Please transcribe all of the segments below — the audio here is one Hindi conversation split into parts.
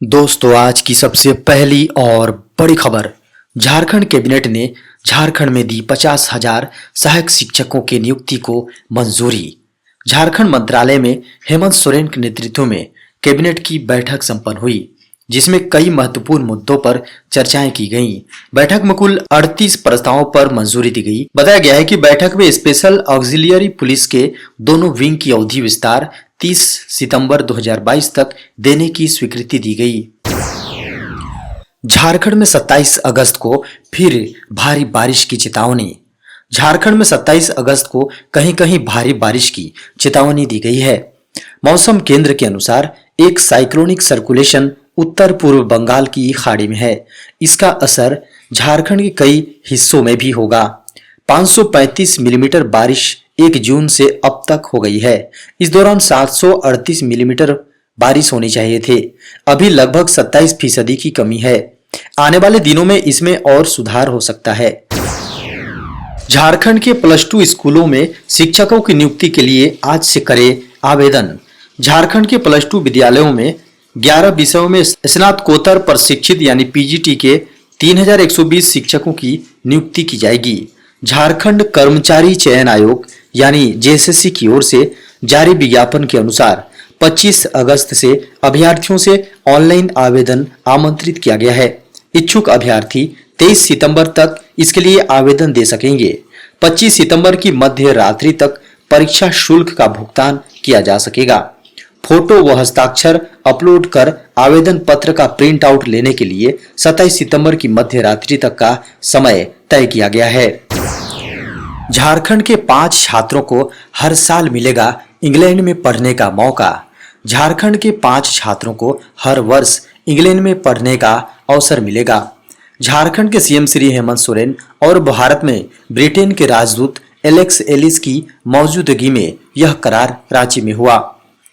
दोस्तों, आज की सबसे पहली और बड़ी खबर। झारखंड कैबिनेट ने झारखंड में दी 50,000 सहायक शिक्षकों की नियुक्ति को मंजूरी। झारखंड मंत्रालय में हेमंत सोरेन के नेतृत्व में कैबिनेट की बैठक संपन्न हुई, जिसमें कई महत्वपूर्ण मुद्दों पर चर्चाएं की गईं। बैठक में कुल 38 प्रस्तावों पर मंजूरी दी गई। बताया गया है कि बैठक में स्पेशल ऑक्सिलियरी पुलिस के दोनों विंग की अवधि विस्तार 30 सितंबर 2022 तक देने की स्वीकृति दी गई। झारखंड में 27 अगस्त को फिर भारी बारिश की चेतावनी। झारखंड में 27 अगस्त को कहीं कहीं भारी बारिश की चेतावनी दी गई है। मौसम केंद्र के अनुसार एक साइक्लोनिक सर्कुलेशन उत्तर पूर्व बंगाल की खाड़ी में है। इसका असर झारखंड के कई हिस्सों में भी होगा। 535 मिलीमीटर बारिश 1 जून से अब तक हो गई है। इस दौरान 738 मिलीमीटर बारिश होनी चाहिए थे। अभी लगभग 27% की कमी है। आने वाले दिनों में इसमें और सुधार हो सकता है। झारखंड के +2 स्कूलों में शिक्षकों की नियुक्ति के लिए आज से करें आवेदन। झारखंड के +2 विद्यालयों में 11 विषयों में स्नातकोत्तर प्रशिक्षित यानी पीजीटी के 3120 शिक्षकों की नियुक्ति की जाएगी। झारखंड कर्मचारी चयन आयोग यानी जेएसएससी की ओर से जारी विज्ञापन के अनुसार 25 अगस्त से अभ्यर्थियों से ऑनलाइन आवेदन आमंत्रित किया गया है। इच्छुक अभ्यर्थी 23 सितंबर तक इसके लिए आवेदन दे सकेंगे। 25 सितंबर की मध्य रात्रि तक परीक्षा शुल्क का भुगतान किया जा सकेगा। फोटो व हस्ताक्षर अपलोड कर आवेदन पत्र का प्रिंट आउट लेने के लिए 27 सितंबर की मध्य रात्रि तक का समय तय किया गया है। झारखंड के 5 छात्रों को हर साल मिलेगा इंग्लैंड में पढ़ने का मौका। झारखंड के 5 छात्रों को हर वर्ष इंग्लैंड में पढ़ने का अवसर मिलेगा। झारखंड के सीएम श्री हेमंत सोरेन और भारत में ब्रिटेन के राजदूत एलेक्स एलिस की मौजूदगी में यह करार रांची में हुआ।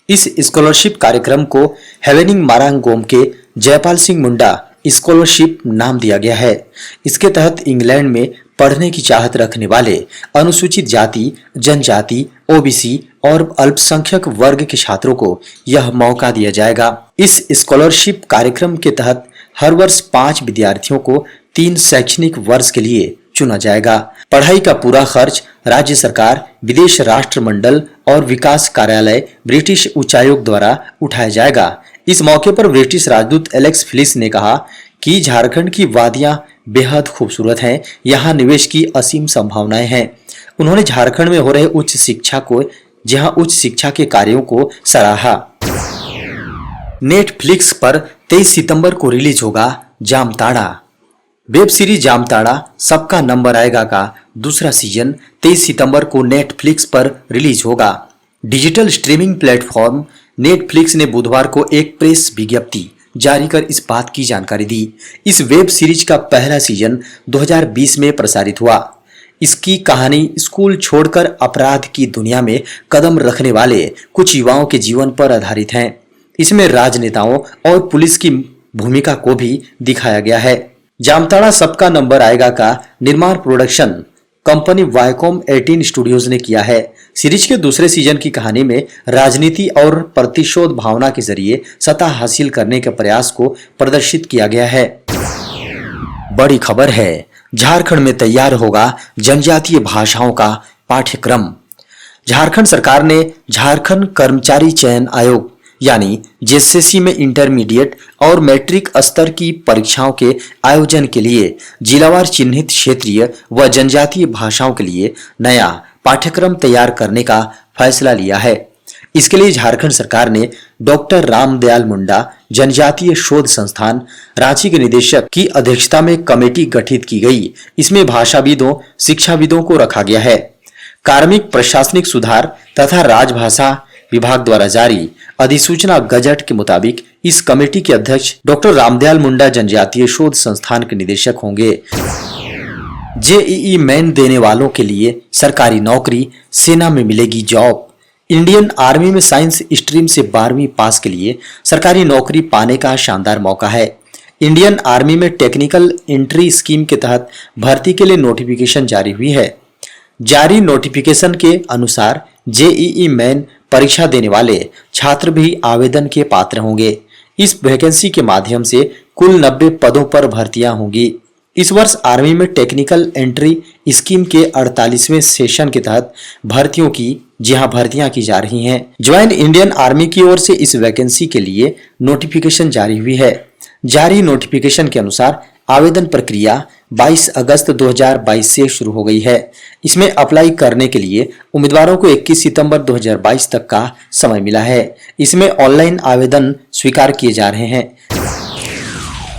इस स्कॉलरशिप कार्यक्रम को हेवेनिंग मारांगोम के जयपाल सिंह मुंडा स्कॉलरशिप नाम दिया गया है। इसके तहत इंग्लैंड में पढ़ने की चाहत रखने वाले अनुसूचित जाति, जनजाति, ओबीसी और अल्पसंख्यक वर्ग के छात्रों को यह मौका दिया जाएगा। इस स्कॉलरशिप कार्यक्रम के तहत हर वर्ष 5 विद्यार्थियों को 3 शैक्षणिक वर्ष के लिए चुना जाएगा। पढ़ाई का पूरा खर्च राज्य सरकार, विदेश राष्ट्रमंडल और विकास कार्यालय, ब्रिटिश उच्चायोग द्वारा उठाया जाएगा। इस मौके पर ब्रिटिश राजदूत एलेक्स फिलिस ने कहा कि झारखंड की वादियां बेहद खूबसूरत हैं। यहाँ निवेश की असीम संभावनाएं हैं। उन्होंने झारखंड में हो रहे उच्च शिक्षा के कार्यों को सराहा। नेटफ्लिक्स पर 23 सितंबर को रिलीज होगा जामताड़ा। वेब सीरीज जामताड़ा सबका नंबर आएगा का दूसरा सीजन 23 सितंबर को नेटफ्लिक्स पर रिलीज होगा। डिजिटल स्ट्रीमिंग प्लेटफॉर्म नेटफ्लिक्स ने बुधवार को एक प्रेस विज्ञप्ति जारी कर इस बात की जानकारी दी। इस वेब सीरीज का पहला सीजन 2020 में प्रसारित हुआ। इसकी कहानी स्कूल छोड़कर अपराध की दुनिया में कदम रखने वाले कुछ युवाओं के जीवन पर आधारित है। इसमें राजनेताओं और पुलिस की भूमिका को भी दिखाया गया है। जामताड़ा सबका नंबर आएगा का निर्माण प्रोडक्शन कंपनी वायकॉम 18 स्टूडियोज ने किया है। सीरीज के दूसरे सीजन की कहानी में राजनीति और प्रतिशोध भावना के जरिए सत्ता हासिल करने के प्रयास को प्रदर्शित किया गया है। बड़ी खबर है, झारखंड में तैयार होगा जनजातीय भाषाओं का पाठ्यक्रम। झारखंड सरकार ने झारखंड कर्मचारी चयन आयोग यानी जेएसएससी में इंटरमीडिएट और मैट्रिक स्तर की परीक्षाओं के आयोजन के लिए जिलावार चिन्हित क्षेत्रीय व जनजातीय भाषाओं के लिए नया पाठ्यक्रम तैयार करने का फैसला लिया है। इसके लिए झारखंड सरकार ने डॉक्टर रामदयाल मुंडा जनजातीय शोध संस्थान रांची के निदेशक की अध्यक्षता में कमेटी गठित की गई। इसमें भाषाविदों, शिक्षाविदों को रखा गया है। कार्मिक प्रशासनिक सुधार तथा राजभाषा विभाग द्वारा जारी अधिसूचना गजट के मुताबिक इस कमेटी के अध्यक्ष डॉक्टर रामदयाल मुंडा जनजातीय शोध संस्थान के निदेशक होंगे। जेईई मेन देने वालों के लिए सरकारी नौकरी, सेना में मिलेगी जॉब। इंडियन आर्मी में साइंस स्ट्रीम से 12वीं पास के लिए सरकारी नौकरी पाने का शानदार मौका है। इंडियन आर्मी में टेक्निकल एंट्री स्कीम के तहत भर्ती के लिए नोटिफिकेशन जारी हुई है। जारी नोटिफिकेशन के अनुसार जेईई मेन परीक्षा देने वाले छात्र भी आवेदन के पात्र होंगे। इस वैकेंसी के माध्यम से कुल 90 पदों पर भर्तियां होंगी। इस वर्ष आर्मी में टेक्निकल एंट्री स्कीम के 48वें सेशन के तहत भर्तियों की जा रही हैं। ज्वाइन इंडियन आर्मी की ओर से इस वैकेंसी के लिए नोटिफिकेशन जारी हुई है। जारी नोटिफिकेशन के अनुसार आवेदन प्रक्रिया 22 अगस्त 2022 से शुरू हो गई है। इसमें अप्लाई करने के लिए उम्मीदवारों को 21 सितंबर 2022 तक का समय मिला है। इसमें ऑनलाइन आवेदन स्वीकार किए जा रहे हैं।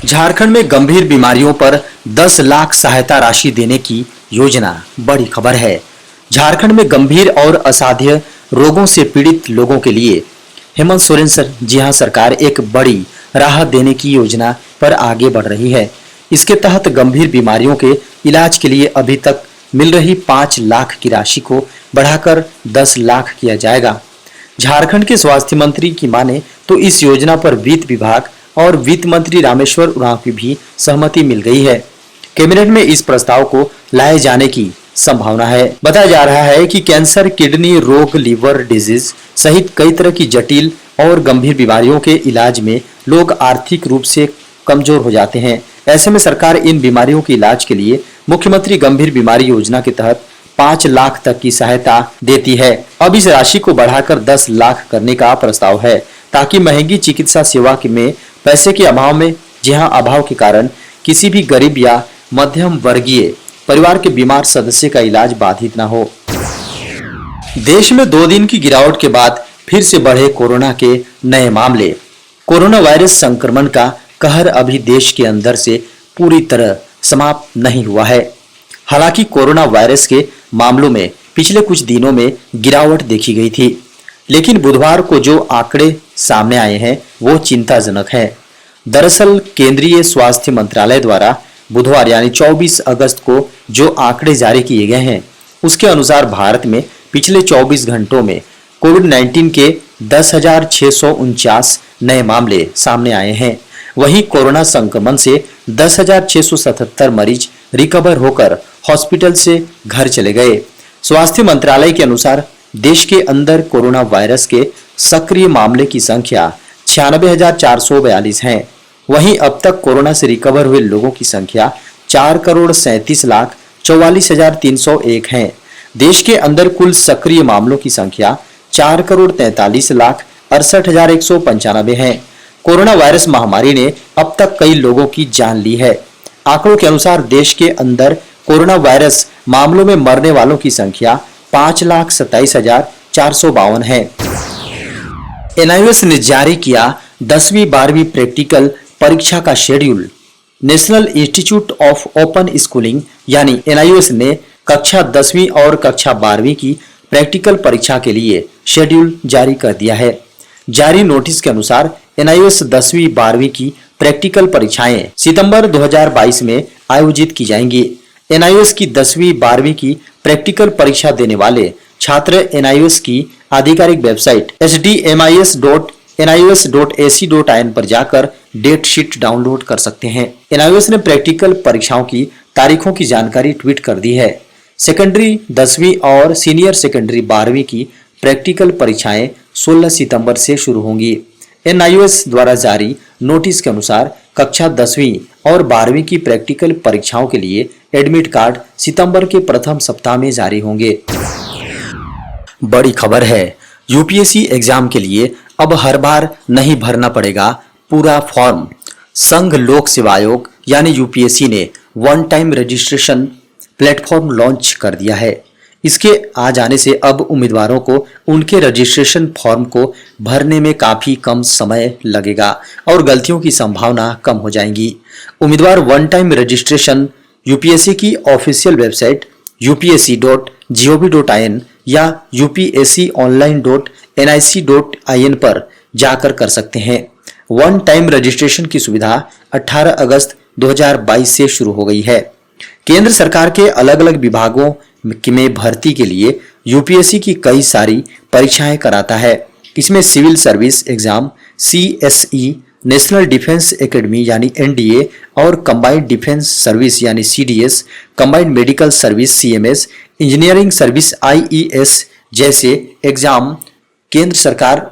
झारखंड में गंभीर बीमारियों पर 10 लाख सहायता राशि देने की योजना, बड़ी खबर है। झारखंड में गंभीर और असाध्य रोगों से पीड़ित लोगों के लिए हेमंत सोरेन सरकार एक बड़ी राहत देने की योजना पर आगे बढ़ रही है। इसके तहत गंभीर बीमारियों के इलाज के लिए अभी तक मिल रही 5 लाख की राशि को बढ़ाकर 10 लाख किया जाएगा। झारखंड के स्वास्थ्य मंत्री की माने तो इस योजना पर वित्त विभाग और वित्त मंत्री रामेश्वर उरांव की भी सहमति मिल गई है। कैबिनेट में इस प्रस्ताव को लाए जाने की संभावना है। बताया जा रहा है कि कैंसर, किडनी रोग, लीवर डिजीज सहित कई तरह की जटिल और गंभीर बीमारियों के इलाज में लोग आर्थिक रूप से कमजोर हो जाते हैं। ऐसे में सरकार इन बीमारियों के इलाज के लिए मुख्यमंत्री गंभीर बीमारी योजना के तहत 5 लाख तक की सहायता देती है। अब इस राशि को बढ़ाकर 10 लाख करने का प्रस्ताव है, ताकि महंगी चिकित्सा सेवा में पैसे के अभाव के कारण किसी भी गरीब या मध्यम वर्गीय परिवार के बीमार सदस्य का इलाज बाधित न हो। देश में 2 दिन की गिरावट के बाद फिर से बढ़े कोरोना के नए मामले। कोरोना वायरस संक्रमण का कहर अभी देश के अंदर से पूरी तरह समाप्त नहीं हुआ है। हालांकि कोरोना वायरस के मामलों में पिछले कुछ दिनों में गिरावट देखी गई थी, लेकिन बुधवार को जो आंकड़े सामने आए हैं वो चिंताजनक है। दरअसल केंद्रीय स्वास्थ्य मंत्रालय द्वारा बुधवार यानी 24 अगस्त को जो आंकड़े जारी किए गए हैं, उसके अनुसार भारत में पिछले 24 घंटों में कोविड-19 के 10,649 नए मामले सामने आए हैं। वहीं कोरोना संक्रमण से 10,677 मरीज रिकवर होकर हॉस्पिटल से घर चले गए। स्वास्थ्य मंत्रालय के अनुसार देश के अंदर कोरोना वायरस के सक्रिय मामले की संख्या 96,442 है। वहीं अब तक कोरोना से रिकवर हुए लोगों की संख्या 4,37,44,301 है। देश के अंदर कुल सक्रिय मामलों की संख्या 4,43,68,195 है। कोरोना वायरस महामारी ने अब तक कई लोगों की जान ली है। आंकड़ों के अनुसार देश के अंदर कोरोना वायरस मामलों में मरने वालों की संख्या 5,27,452 है। एनआईओएस ने जारी किया 10वीं 12वीं प्रैक्टिकल परीक्षा का schedule. National institute of open schooling यानी एनआईओएस ने कक्षा 10वीं और कक्षा 12वीं की प्रैक्टिकल परीक्षा के लिए शेड्यूल जारी कर दिया है। जारी नोटिस के अनुसार एनआईओएस 10वीं 12वीं की प्रैक्टिकल परीक्षाएं सितंबर 2022 में आयोजित की जाएंगी। एनआईओएस की 10वीं 12वीं की प्रैक्टिकल परीक्षा देने वाले छात्र एनआईओएस की आधिकारिक वेबसाइट hdmis.nios.ac.in पर जाकर डेट शीट डाउनलोड कर सकते हैं। एनआईओएस ने प्रैक्टिकल परीक्षाओं की तारीखों की जानकारी ट्वीट कर दी है। सेकेंडरी 10वीं और सीनियर सेकेंडरी 12वीं की प्रैक्टिकल परीक्षाएं 16 सितंबर से शुरू होंगी। एनआईओएस द्वारा जारी नोटिस के अनुसार कक्षा 10वीं और 12वीं की प्रैक्टिकल परीक्षाओं के लिए एडमिट कार्ड सितंबर के प्रथम सप्ताह में जारी होंगे। बड़ी खबर है, यूपीएससी एग्जाम के लिए अब हर बार नहीं भरना पड़ेगा पूरा फॉर्म। संघ लोक सेवा आयोग यानी यूपीएससी ने one time registration platform launch कर दिया है। इसके आ जाने से अब उम्मीदवारों को उनके रजिस्ट्रेशन फॉर्म को भरने में काफी कम समय लगेगा और गलतियों की संभावना कम हो जाएगी। उम्मीदवार वन टाइम रजिस्ट्रेशन यूपीएससी की ऑफिशियल वेबसाइट upsc.gov.in या upsconline.nic.in पर जाकर कर सकते हैं। वन टाइम रजिस्ट्रेशन की सुविधा 18 अगस्त 2022 से शुरू हो गई है। केंद्र सरकार के अलग अलग विभागों में भर्ती के लिए यूपीएससी की कई सारी परीक्षाएं कराता है। इसमें civil service exam, CSE, national defence academy यानी एनडीए और कंबाइंड डिफेंस सर्विस यानी CDS, combined medical service CMS, engineering service IES जैसे एग्जाम केंद्र सरकार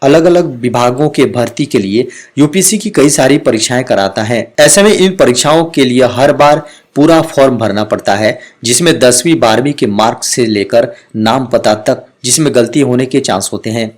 अलग अलग विभागों के भर्ती के लिए यूपीएससी की कई सारी परीक्षाएं कराता है। ऐसे में इन परीक्षाओं के लिए हर बार पूरा फॉर्म भरना पड़ता है, जिसमें 10वीं 12वीं के मार्क से लेकर नाम पता तक जिसमें गलती होने के चांस होते हैं।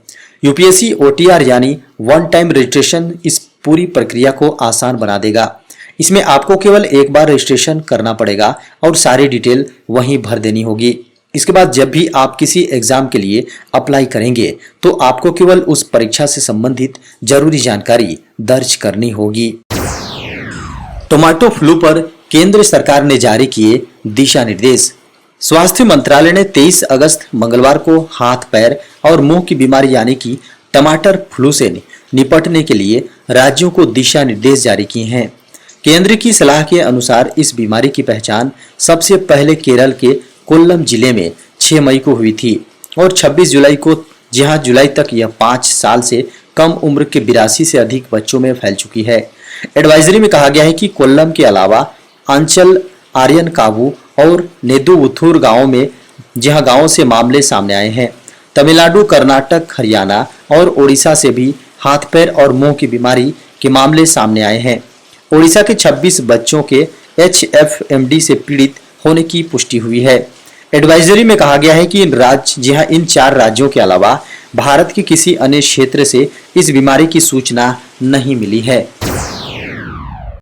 यूपीएससी ओटीआर यानी वन टाइम रजिस्ट्रेशन इस पूरी प्रक्रिया को आसान बना देगा। इसमें आपको केवल एक बार रजिस्ट्रेशन करना पड़ेगा और सारी डिटेल वहीं भर देनी होगी। इसके बाद जब भी आप किसी एग्जाम के लिए अप्लाई करेंगे तो आपको केवल उस परीक्षा से संबंधित जरूरी जानकारी दर्ज करनी होगी। टोमेटो फ्लू पर केंद्र सरकार ने जारी किए दिशा निर्देश। स्वास्थ्य मंत्रालय ने 23 अगस्त मंगलवार को हाथ, पैर और मुंह की बीमारी यानी कि टमाटर फ्लू से निपटने के लिए राज्यों को दिशा निर्देश जारी किए हैं। केंद्र की सलाह के अनुसार इस बीमारी की पहचान सबसे पहले केरल के कोल्लम जिले में 6 मई को हुई थी और 26 जुलाई को, जहां जुलाई तक यह 5 साल से कम उम्र के 82 से अधिक बच्चों में फैल चुकी है। एडवाइजरी में कहा गया है कि कोल्लम के अलावा अंचल, आर्यन काबू और नेदुवुथुर गांवों में, जहां गांवों से मामले सामने आए हैं। तमिलनाडु, कर्नाटक, हरियाणा और ओडिशा से भी हाथ, पैर और मुंह की बीमारी के मामले सामने आए हैं। ओडिशा के 26 बच्चों के HFMD से पीड़ित होने की पुष्टि हुई है। एडवाइजरी में कहा गया है कि इन 4 राज्यों के अलावा भारत के किसी अन्य क्षेत्र से इस बीमारी की सूचना नहीं मिली है।